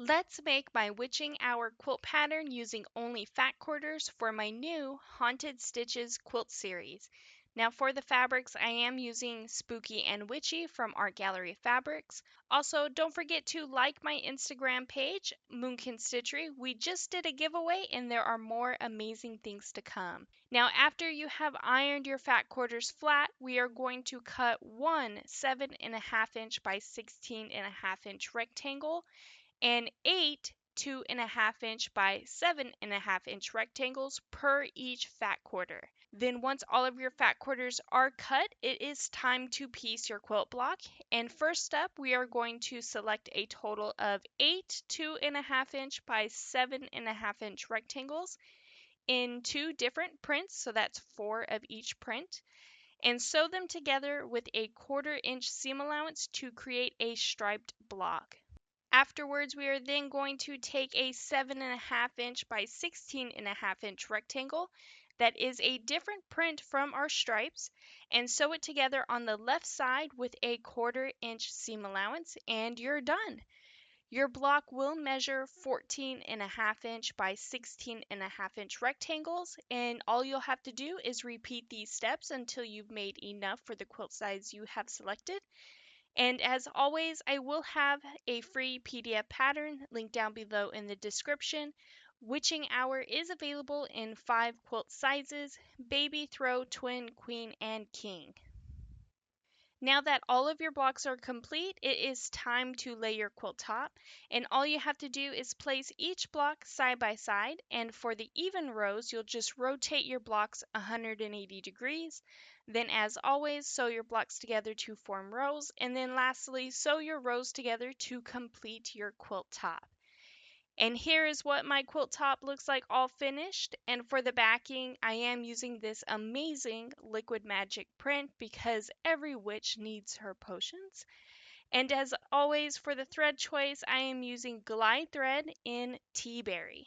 Let's make my witching hour quilt pattern using only fat quarters for my new Haunted Stitches Quilt Series. Now for the fabrics, I am using Spooky and Witchy from Art Gallery Fabrics. Also, don't forget to like my Instagram page, Moonkin Stitchery. We just did a giveaway and there are more amazing things to come. Now after you have ironed your fat quarters flat, we are going to cut one 7.5" by 16.5" rectangle and 8 2.5" by 7.5" rectangles per each fat quarter. Then once all of your fat quarters are cut, it is time to piece your quilt block. And first up, we are going to select a total of 8 2.5" by 7.5" rectangles in two different prints, so that's 4 of each print, and sew them together with a 1/4" seam allowance to create a striped block. Afterwards, we are then going to take a 7.5" by 16.5" rectangle that is a different print from our stripes and sew it together on the left side with a 1/4" seam allowance, and you're done. Your block will measure 14.5" by 16.5" rectangles, and all you'll have to do is repeat these steps until you've made enough for the quilt size you have selected. And as always, I will have a free PDF pattern linked down below in the description. Witching Hour is available in 5 quilt sizes: baby, throw, twin, queen, and king. Now that all of your blocks are complete, it is time to lay your quilt top, and all you have to do is place each block side by side, and for the even rows, you'll just rotate your blocks 180 degrees. Then as always, sew your blocks together to form rows, and then lastly, sew your rows together to complete your quilt top. And here is what my quilt top looks like all finished. And for the backing, I am using this amazing Liquid Magic print because every witch needs her potions. And as always, for the thread choice, I am using Glide thread in Tea Berry.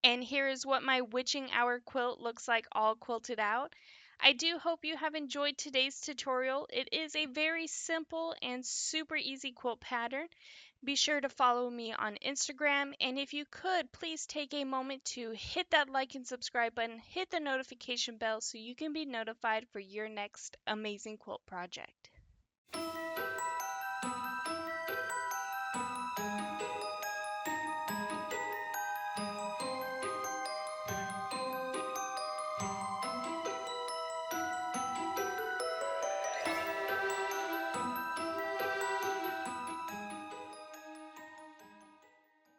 And here is what my Witching Hour quilt looks like all quilted out. I do hope you have enjoyed today's tutorial. It is a very simple and super easy quilt pattern. Be sure to follow me on Instagram, and if you could, please take a moment to hit that like and subscribe button, hit the notification bell so you can be notified for your next amazing quilt project.